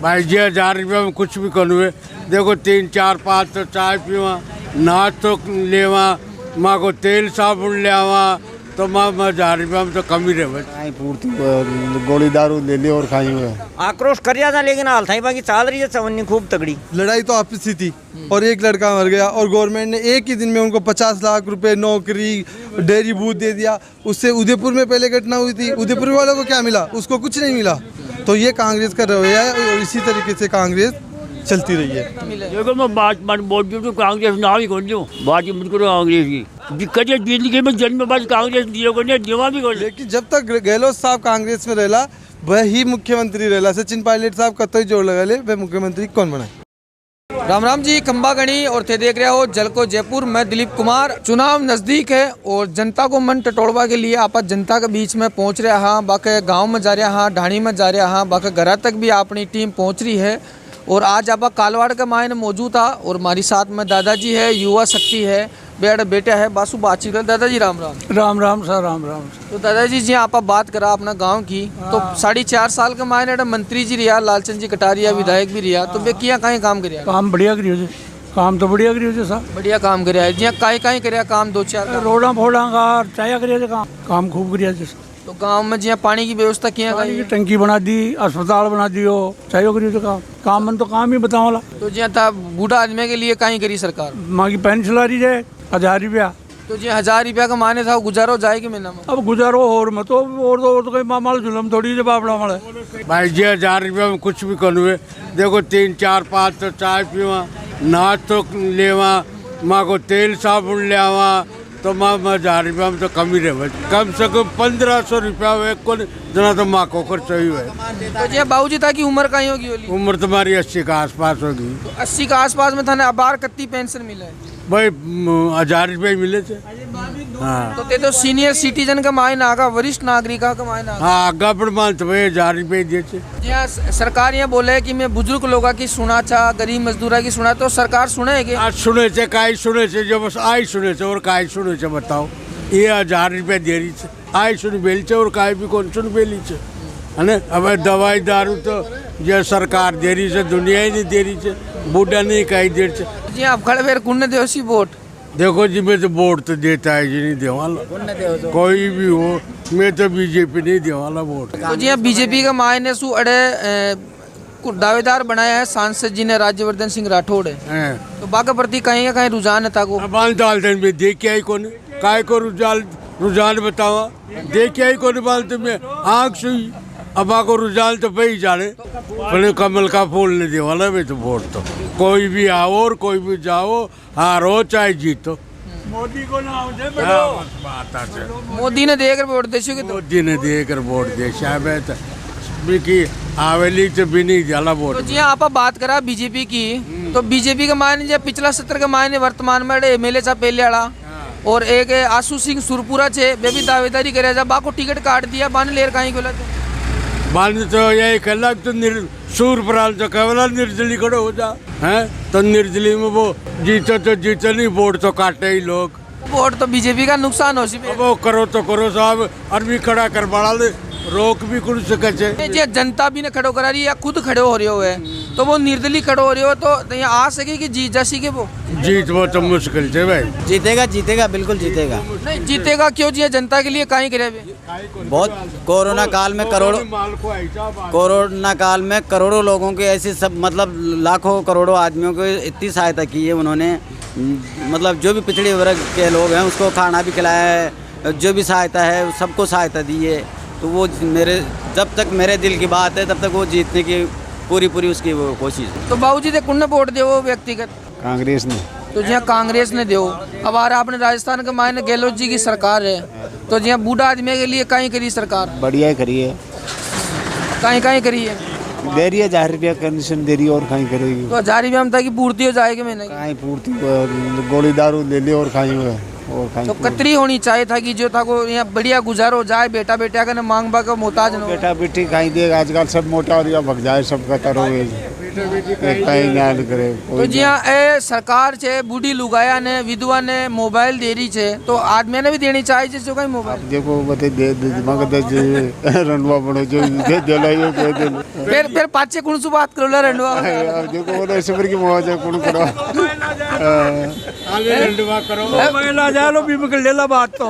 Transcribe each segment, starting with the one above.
भाई जी 1000 रुपया में कुछ भी करूँ। देखो 3 4 5 तो चाय पीवा, नाच तो लेवा, माँ को तेल साबुन ले आवा, तो माँ 1000 रुपया में तो कम ही रहे। पूर्ति गोली दारू ले ली और खाई हुए आक्रोश कर था, लेकिन हाल था बाकी चाल रही है चवन्नी खूब तगड़ी। लड़ाई तो आपसी थी और एक लड़का मर गया और गवर्नमेंट ने एक ही दिन में उनको 50 लाख रुपए नौकरी, डेयरी बूथ दे दिया। उससे उदयपुर में पहले घटना हुई थी, उदयपुर वालों को क्या मिला? उसको कुछ नहीं मिला। तो ये कांग्रेस का रवैया है और इसी तरीके से कांग्रेस चलती रही है। देखो मैं बात वोट दूँ कांग्रेस ना ही कर दूँ, बात ही मत करो कांग्रेस की। दिक्कत है जिंदगी में जन्म बस कांग्रेस दिए को नहीं देवा भी कर। लेकिन जब तक गहलोत साहब कांग्रेस में रहला वही मुख्यमंत्री रहला। सचिन पायलट साहब कतई जोर लगा ले वह मुख्यमंत्री कौन बनाए। राम राम जी, खंबागणी और थे देख रहे हो जलको जयपुर। मैं दिलीप कुमार। चुनाव नजदीक है और जनता को मन टटोड़वा के लिए आप जनता के बीच में पहुंच रहे हाँ, बाकी गांव में जा रहे हाँ, ढाणी में जा रहे हाँ, बाकी घर तक भी अपनी टीम पहुंच रही है। और आज आप कालवाड़ के मायने मौजूद था और हमारी साथ में दादाजी है, युवा शक्ति है, बेटा है बासु बातचीत कर। दादाजी राम राम। राम राम सर, राम राम। तो दादाजी जी आप बात करा अपना गांव की, तो 4.5 साल के मायने मंत्री जी रिया, लालचंद जी कटारिया विधायक भी रिया, तो वे किया कहीं काम करिया? काम बढ़िया करियो जी, काम तो बढ़िया करियो जी साहब, बढ़िया काम करिया है जी। कहीं करिया काम 2-4 रोड़ा फोड़ा का चाया करिया जी, काम खूब करिया जी। तो गांव में जी पानी की व्यवस्था किया, पानी की टंकी बना दी, अस्पताल बना दियो, चायो करियो जी काम मन तो काम ही बताओ वाला। तो जी था बूढ़ा आदमी के लिए कहीं करी सरकार? माँ की पेंशन आ रही है 1000 रुपया। तो जी 1000 रुपया का माने था गुजारो जाएगी महीना में? अब गुजारो और मत और तो कोई मामाल जुलम थोड़ी जी बापड़ा माले। भाई जी 1000 रुपया में कुछ भी करूँ। देखो 3 4 5 तो चाय पीवा, नाच तो लेवा, माँ को तेल साबुन ले आवा, तो माँ 1000 रुपया में तो कम ही रहे। कम से कम 1500 रुपया को जना तो माँ को खर्च ही है। तो जी बाबूजी था कि उम्र कहीं होगी? उम्र तुम्हारी 80 के आसपास होगी। तो 80 के आसपास में था ना, अबार कितनी पेंशन मिला है? भाई 1000 रुपये मिले थे। हाँ तो ते तो सीनियर सिटीजन का मायने आगा, वरिष्ठ नागरिक का मायने आगा। हाँ आगा पर मान तो भाई 1000 रुपये दिए थे। जी हाँ, सरकार ये बोले कि मैं बुजुर्ग लोगों की सुना था, गरीब मजदूरा की सुना, तो सरकार सुनेगी? आज सुने थे काई सुने थे, जो बस आई सुने थे और काई सुने थे बताओ। ये 1000 रुपये दे रही थे, आई सुन बेली थे और काई भी कौन सुन बेली थे, है ना। अब दवाई दारू तो ये सरकार दे रही है, दुनिया ही नहीं दे रही है, बूढ़ा नहीं कहीं दे रही है। जी आप खड़े फिर कुन्ने दे उसी वोट? देखो जी मैं तो वोट तो देता है जी, नहीं देवाला कोई भी हो, मैं तो बीजेपी नहीं देवाला वोट। तो जी हाँ, बीजेपी का मायने सु अड़े दावेदार बनाया है सांसद जी ने राज्यवर्धन सिंह राठौड़ है, तो बाका प्रति कहीं का कहीं रुझान है था को? बाल डाल दें में देख आई कौन काय को रुझान बतावा, देख आई कौन बाल में आँख सुई। अब को रुझान तो पे ही जाने, पहले कमल का फूल नहीं दे वाला मैं तो वोट तो कोई भी आओ और कोई भी जाओ, हारो चाहे जीतो, मोदी को ना मोदी ने देकर वोट दे, मोदी ने देकर वोट दे शायद की आवेली तो भी नहीं जाला वोट। तो जी आप बात करा बीजेपी की, तो बीजेपी के मायने जो पिछला सत्र के मायने वर्तमान में एमएलए सा पहले आड़ा और एक आशु सिंह सुरपुरा छे, वे भी दावेदारी करे जा, बाको टिकट काट दिया, बान लेर कहीं को बांध तो यही कहला तो सूर प्राल तो केवला निर्दली खड़े हो जा है, तो निर्दली में वो जीते तो जीते नहीं, वोट तो काटे ही लोग। वोट तो बीजेपी का नुकसान हो सी, वो करो तो करो साहब, अरबी खड़ा कर बड़ा रोक भी कुछ सके। जे जनता भी ने खड़ो करा रही है या खुद खड़े हो रहे हो है, तो वो निर्दली खड़ो हो रहे हो, तो यहाँ आ सके कि जीत जा सके? वो जीत वो तो मुश्किल है भाई। जीतेगा बिल्कुल जीतेगा। नहीं जीतेगा क्यों जी? जनता के लिए कहीं करे बहुत कोरोना काल में करोड़ों लोगों के ऐसे सब, मतलब लाखों करोड़ों आदमियों को इतनी सहायता की है उन्होंने, मतलब जो भी पिछड़े वर्ग के लोग हैं उसको खाना भी खिलाया है, जो भी सहायता है सबको सहायता दी है। तो वो जब तक मेरे दिल की बात है तब तक वो जीतने की पूरी उसकी वो कोशिश है। तो बाबूजी दे कुन्ने वोट दे वो व्यक्तिगत? कांग्रेस ने। तो जी कांग्रेस ने दो। अब आ रहा आपने राजस्थान के मायने गहलोत जी की सरकार है, तो जी बूढ़ा आदमी के लिए कहीं करी सरकार? बढ़िया करी है, कहीं करी है, दे रही है 1000 रुपया कमीशन दे रही है और कहीं करेगी। तो 1000 रुपया में था कि पूर्ति हो जाएगी? मैंने कहीं पूर्ति गोली दारू ले ली और खाई हुए और कहीं तो कतरी होनी चाहिए था कि जो था को यहाँ बढ़िया गुजारो जाए, बेटा का न मांग बा का मोहताज न हो। बेटा बेटी कहीं देगा, आजकल सब मोटा और भग जाए सब कतर हो गई। कहीं ना करे तो जी हाँ ए सरकार छे बूढ़ी लुगाया ने विधवा ने मोबाइल दे रही छे तो आदमी ने भी देनी चाहिए जिसको कहीं मोबाइल देखो बते दे मगद रंडवा बनो जो दे लाइयो के दे फिर पाचे कौन सी बात करो ला रंडवा अब देखो वो सबर की मौज है कौन करो आगे रंडवा करो महिला जा लो भी ले ला बात तो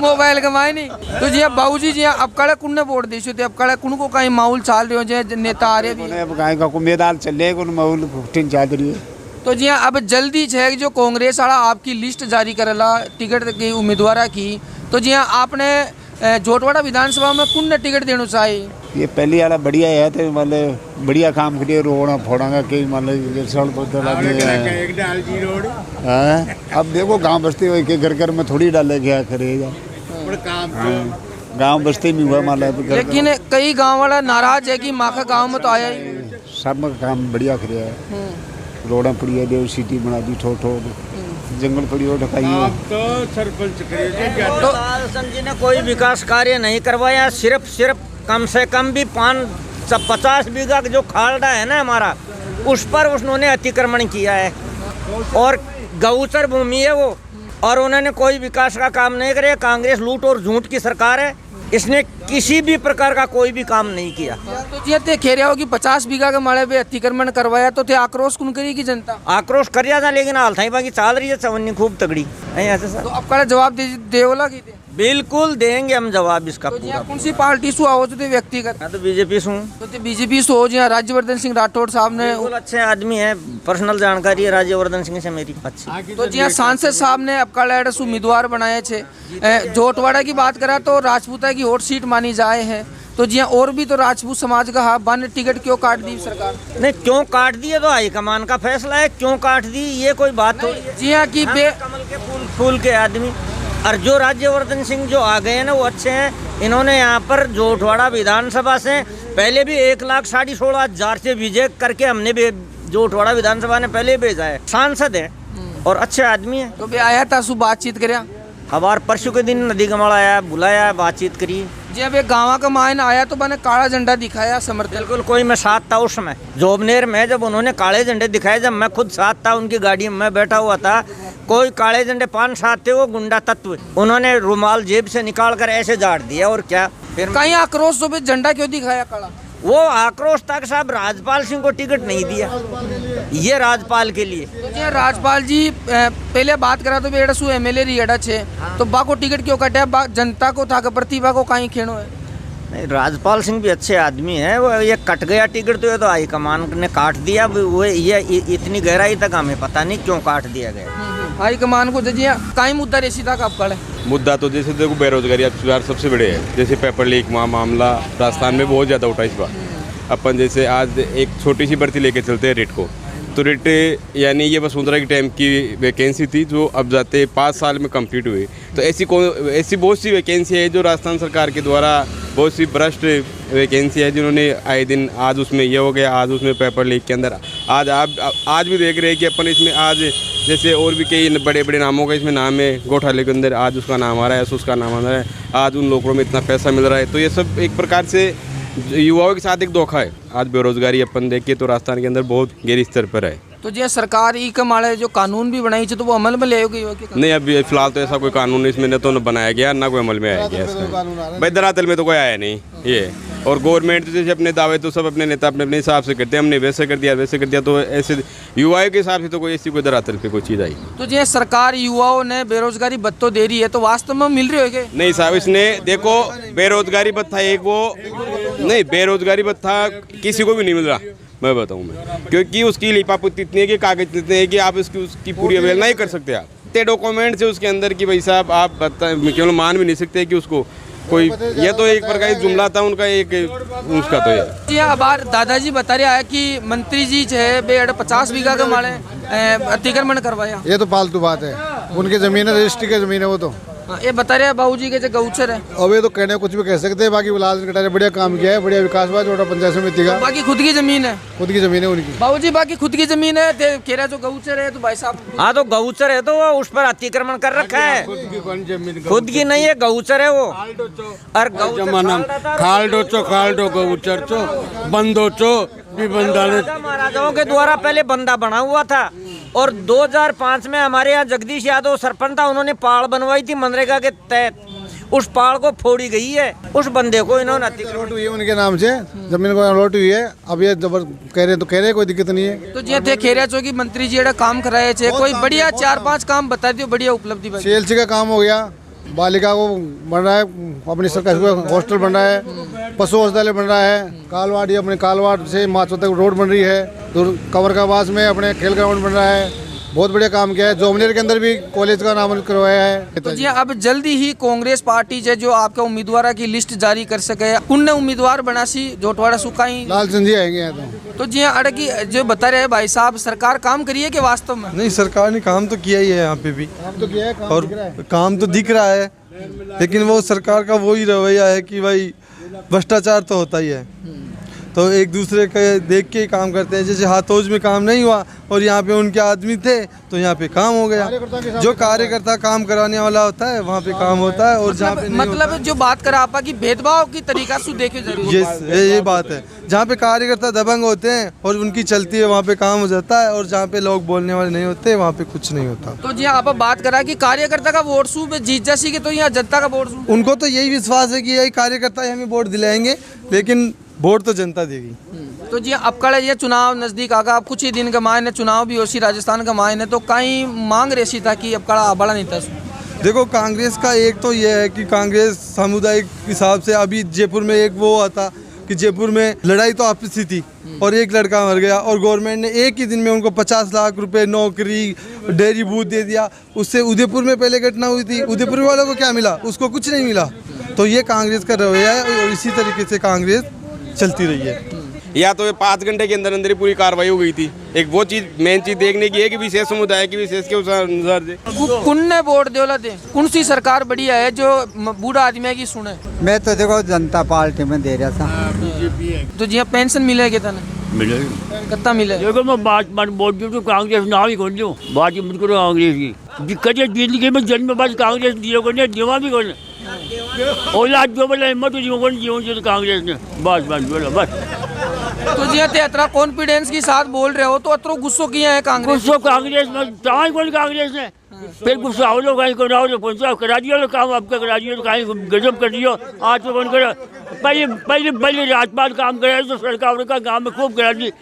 मोबाइल कमाए नहीं तो जी बाबूजी जी अब कड़े कुन ने वोट दी थे अब कड़े कुन को कहीं माहौल चाल रहे हो जे नेता आ रहे भी अब गाय का मैदान चले कौन माहौल फुटिन चाल रही है तो जी हाँ अब जल्दी है जो कांग्रेस वाला आपकी लिस्ट जारी करेला टिकट की उम्मीदवार की तो जी हाँ आपने जोटवाड़ा विधानसभा में कुन ने टिकट देना चाहिए ये पहली वाला बढ़िया है तो मतलब बढ़िया काम करिए रोड़ा फोड़ांगा कई मतलब सड़क पर एक डाल जी रोड अब देखो गांव बस्ती हुए के घर घर में थोड़ी डाले क्या करेगा काम गांव बस्ती में हुआ मान लेकिन कई गांव वाला नाराज है कि माँ का गाँव में तो आया ही सब में काम बढ़िया करिया है रोड़ा पड़ी है देव सिटी बना दी ठो ठो जंगल पड़ी हो ढकाई तो सरपंच तो जी ने कोई विकास कार्य नहीं करवाया सिर्फ कम से कम भी 50 बीघा जो खालडा है ना हमारा उस पर उन्होंने अतिक्रमण किया है और गौचर भूमि है वो और उन्होंने कोई विकास का काम नहीं करे। कांग्रेस लूट और झूठ की सरकार है, इसने किसी भी प्रकार का कोई भी काम नहीं किया। तो जी ते कह रहे हो कि 50 बीघा के माड़े पे अतिक्रमण करवाया तो ते आक्रोश कौन करेगी जनता आक्रोश कर था लेकिन हाल था बाकी चाल रही है चवन्नी खूब तगड़ी ऐसे सर। तो अब कड़ा जवाब देवला की बिल्कुल देंगे हम जवाब इसका तो पूरा। कौन सी पार्टी से आओ तो व्यक्तिगत मैं तो बीजेपी से हूँ। तो बीजेपी से हो जी राज्यवर्धन सिंह राठौड़ साहब ने बिल्कुल अच्छे आदमी है, पर्सनल जानकारी है राज्यवर्धन सिंह से मेरी अच्छी। तो जी सांसद साहब ने अब कड़ा उम्मीदवार बनाए थे जोटवाड़ा की बात करा तो राजपूता की हॉट सीट मानी जाए है तो जी और भी तो राजपूत समाज का वन टिकट क्यों काट दी सरकार नहीं क्यों काट दी है तो हाईकमान का फैसला है क्यों काट दी ये कोई बात हो जी हाँ की कमल के फूल के आदमी और जो राज्यवर्धन सिंह जो आ गए हैं ना वो अच्छे हैं। इन्होंने यहाँ पर जोटवाड़ा विधानसभा से पहले भी 1,16,500 से विजय करके हमने भी जोटवाड़ा विधानसभा ने पहले भेजा है, सांसद है और अच्छे आदमी है। तो भी आया था सु बातचीत कर हमार परसों के दिन नदी कमल आया बुलाया बातचीत करी जी अब एक गाँव का मायन आया तो मैंने काला झंडा दिखाया समर्थन बिल्कुल कोई मैं साथ था उस समय जोबनेर में जब उन्होंने काले झंडे दिखाए जब मैं खुद साथ था उनकी गाड़ी में बैठा हुआ था कोई काले झंडे 5-7 थे वो गुंडा तत्व उन्होंने रुमाल जेब से निकाल कर ऐसे झाड़ दिया और क्या फिर कहीं आक्रोश तो भी झंडा क्यों दिखाया काला वो आक्रोश था कि साहब राजपाल सिंह को टिकट नहीं दिया ये राज्यपाल के लिए तो जी राजपाल जी पहले बात करा तो बेड़ा सु एमएलए रियड़ा छे तो बा को टिकट क्यों कटे जनता को था प्रतिभा को कहीं खेनो है नहीं राज्यपाल सिंह भी अच्छे आदमी है वो ये कट गया टिकट तो ये तो हाईकमान ने काट दिया वो ये इतनी गहराई तक हमें पता नहीं क्यों काट दिया गया हाईकमान को जी कहीं मुद्दा रेसी तक आप कड़े मुद्दा तो जैसे देखो बेरोजगारी अब सबसे बड़े है जैसे पेपर लीक मामला राजस्थान में बहुत ज़्यादा उठा इस बार अपन जैसे आज एक छोटी सी भर्ती लेके चलते हैं रेट को तो रेट यानी ये वसुंधरा की टाइम की वैकेंसी थी जो अब जाते 5 साल में कंप्लीट हुई तो ऐसी बहुत सी वैकेंसी है जो राजस्थान सरकार के द्वारा बहुत सी भ्रष्ट वैकेंसी है जिन्होंने आए दिन आज उसमें ये हो गया आज उसमें पेपर लीक के अंदर आज भी देख रहे हैं कि अपन इसमें आज जैसे और भी कई बड़े बड़े नामों का इसमें नाम है घोटाले के अंदर आज उसका नाम आ रहा है उसका नाम आ रहा है आज उन लोगों में इतना पैसा मिल रहा है तो ये सब एक प्रकार से युवाओं के साथ एक धोखा है। आज बेरोजगारी अपन देखिए तो राजस्थान के अंदर बहुत गहरी स्तर पर है। तो जी सरकार ई कमाड़े जो कानून भी बनाई तो वो अमल में ले नहीं अभी फिलहाल तो ऐसा कोई कानून इसमें न तो न बनाया गया ना कोई अमल में आया गया भाई धरातल में तो कोई आया नहीं ये और गवर्नमेंट तो जैसे अपने दावे तो सब अपने नेता अपने अपने हिसाब से करते हैं हमने वैसे कर दिया तो ऐसे युवाओं के हिसाब से तो कोई ऐसी कोई धरातल पे कोई चीज़ आई तो जी सरकार युवाओं ने बेरोजगारी भत्ता दे रही है तो वास्तव में मिल रही है नहीं साहब इसने देखो बेरोजगारी भत्ता एक वो नहीं बेरोजगारी भत्ता किसी को भी नहीं मिल रहा मैं बताऊं मैं क्योंकि उसकी लिपापोती इतनी है कि कागज इतने हैं कि आप उसकी पूरी अवेलना नहीं कर सकते आप इतने डॉक्यूमेंट्स है उसके अंदर कि भाई साहब आप केवल मान भी नहीं सकते कि उसको कोई ये तो एक प्रकार की जुमला था उनका एक उसका तो ये अब दादाजी बता रहे हैं कि मंत्री जी है बेड़ 50 बीघा के माड़े अतिक्रमण करवाया ये तो फालतू बात है उनकी जमीन है रजिस्ट्री की जमीन है वो तो हाँ, ये बता रहे हैं बाबूजी के जो गौचर है, अब ये तो कहने कुछ भी कह सकते हैं, बाकी लाल कटारे ने बढ़िया काम किया है, बढ़िया विकास हुआ छोटा पंचायत समिति का। बाकी खुद की जमीन है, खुद की जमीन है उनकी। बाबूजी बाकी खुद की जमीन है, कह रहा जो गौचर है तो भाई साहब। हाँ तो गौचर है तो वो उस पर अतिक्रमण कर रखा है, खुद की नहीं है, गौचर है वो। और जमाना खाल डो गौचर चो बंदो चो भी बंदाने महाराजाओं के द्वारा पहले बंदा बना हुआ था और 2005 में हमारे यहाँ जगदीश यादव सरपंच था, उन्होंने पाड़ बनवाई थी मनरेगा के तहत, उस पाड़ को फोड़ी गई है, उस बंदे को इन्होंने अलॉट हुई है उनके नाम से, जमीन को अलॉट हुई है। अब ये जबर कह रहे तो कह रहे कोई दिक्कत नहीं है। तो जी थे खेरिया चौकी मंत्री जी काम कराए थे, कोई बढ़िया 4-5 काम बता दियो, बढ़िया उपलब्धि। CLC का काम हो गया, बालिका को बन रहा है, अपनी सरकार हॉस्टल बन रहा है, पशु औषधालय बन रहा है, कालवाड़ अपने कालवाड़ से माचो तक रोड बन रही है, तो कवर का आवास में अपने खेल ग्राउंड बन रहा है, बहुत बढ़िया काम किया है। जोमनेर के अंदर भी कॉलेज का नाम करवाया है। तो जी अब जल्दी ही कांग्रेस पार्टी जो आपका उम्मीदवार की लिस्ट जारी कर सके, उनने उम्मीदवार बना सी जोटवाड़ा सुखाई लाल सिंह जी आएंगे यहाँ तो जी अड़की जो बता रहे हैं भाई साहब, सरकार काम करिए कि वास्तव में नहीं, सरकार ने काम तो किया ही है यहाँ पे भी, काम तो किया है, काम और दिख रहा है। काम तो दिख रहा है, लेकिन वो सरकार का वही रवैया है कि भाई भ्रष्टाचार तो होता ही है, तो एक दूसरे के देख के ही काम करते हैं। जैसे हाथोज में काम नहीं हुआ और यहाँ पे उनके आदमी थे तो यहाँ पे काम हो गया। जो कार्यकर्ता काम कराने वाला होता है वहाँ पे काम होता है, और जहाँ पे नहीं मतलब जो बात करा आपा की भेदभाव की तरीका से देखे जरूर, ये बात है। जहाँ पे कार्यकर्ता दबंग होते हैं और उनकी चलती है वहाँ पे काम हो जाता है, और जहाँ पे लोग बोलने वाले नहीं होते वहाँ पे कुछ नहीं होता। तो जी आप बात करा कि कार्यकर्ता का वोट सूब जीत जासी के, तो यहाँ जनता का वोट सूब, उनको तो यही विश्वास है कि यही कार्यकर्ता ही हमें वोट दिलाएंगे, लेकिन वोट तो जनता देगी। तो जी अब कल ये चुनाव नजदीक आगा, अब कुछ ही दिन का मायने चुनाव भी होशी राजस्थान का मायने, तो कहीं मांग रेसी था कि अब कड़ा बड़ा नहीं था। देखो कांग्रेस का एक तो ये है कि कांग्रेस सामुदायिक हिसाब से, अभी जयपुर में एक वो आता कि जयपुर में लड़ाई तो आपसी थी और एक लड़का मर गया, और गवर्नमेंट ने एक ही दिन में उनको 50 लाख रुपए नौकरी, डेयरी बूथ दे दिया। उससे उदयपुर में पहले घटना हुई थी, उदयपुर वालों को क्या मिला? उसको कुछ नहीं मिला। तो ये कांग्रेस का रवैया है और इसी तरीके से कांग्रेस चलती रही है। या तो 5 घंटे के अंदर अंदर ही पूरी कार्रवाई हो गई थी। एक वो चीज मेन चीज देखने की है कि विशेष समुदाय की विशेष के अनुसार कुन ने वोट देवला दे, कौन सी सरकार बढ़िया है जो बूढ़ा आदमी की सुने? मैं तो देखो जनता पार्टी में दे रहा था। तो जी पेंशन मिलेगी तने मिलेगी कितना मिले? देखो मैं बात बोल दूँ तो कांग्रेस ना ही खोल दूँ, बात ही मत करो कांग्रेस की। दिक्कत है जिंदगी में जन्म बस कांग्रेस दिए को दिवा भी कौन औलाद जो बोला हिम्मत जीवन से कांग्रेस ने बस बोलो बस। तो जी अतरा कॉन्फिडेंस के साथ बोल रहे हो, तो अतरो गुस्सो किया है कांग्रेस? गुस्सो कांग्रेस में चाहे कौन कांग्रेस ने फिर गुस्सा हो लो कहीं कराओ लो पंचायत करा दिया लो काम आपका करा दिया, तो कहीं गजब कर दियो। आज तो कौन करा? पहले राजपाल काम कराया तो सरकार का गाँव में खूब करा दी,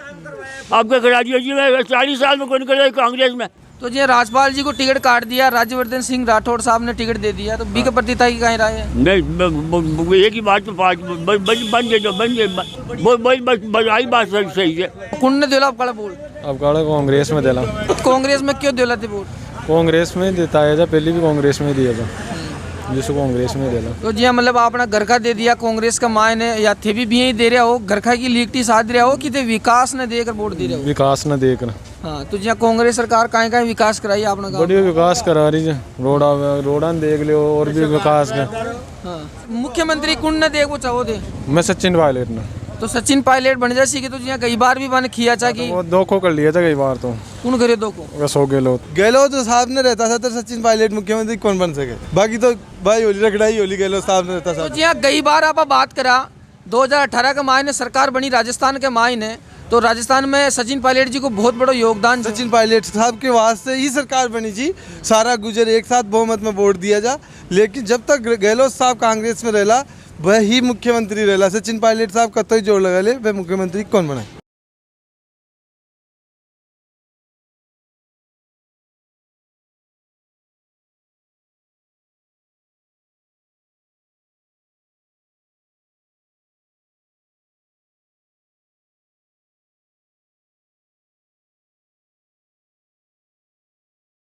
आपका करा दिया जी। मैं 40 साल में कौन करा कांग्रेस में। तो जी राजपाल जी को टिकट काट दिया, राज्यवर्धन सिंह राठौड़ साहब ने टिकट दे दिया, तो बी के प्रतिता की कहीं राय है? नहीं एक ही बात तो बन आई बात सही है। कौन ने दिला अब बोल? अब कांग्रेस में दिला। कांग्रेस में क्यों दिला थे वोट? कांग्रेस में देता है, पहले भी कांग्रेस में दिया था, जिसको कांग्रेस में दिला। तो जी मतलब आपने घर का दे दिया कांग्रेस का मायने, या थे भी यही दे रहे हो घर का की लिखती साध रहे हो कि थे विकास ने देकर वोट दे रहे हो? विकास न देकर। हाँ तो जी कांग्रेस सरकार कहीं कहीं विकास कराई आपने? बढ़िया विकास करा रही है, रोड़ा देख लो और भी विकास का। हाँ मुख्यमंत्री कौन ने देखो चाहो दे? मैं सचिन पायलट ने। तो सचिन पायलट बन जासी के, तो जी कई बार भी मैंने किया था कि वो धोखो कर लिया था कई बार। तो कौन करे दो को? बस हो गहलोत तो साहब ने रहता था तो सचिन पायलट मुख्यमंत्री कौन बन सके? बाकी तो भाई होली रगड़ाई होली गहलोत साहब ने रहता था। तो जी कई बार आप बात करा 2018 के मायने सरकार बनी राजस्थान के मायने, तो राजस्थान में सचिन पायलट जी को बहुत बड़ा योगदान। सचिन पायलट साहब के वास्ते ही सरकार बनी जी, सारा गुजर एक साथ बहुमत में वोट दिया जा। लेकिन जब तक गहलोत साहब कांग्रेस में रहला वही मुख्यमंत्री रहला। सचिन पायलट साहब कतई जोर लगा ले वह मुख्यमंत्री कौन बनाए?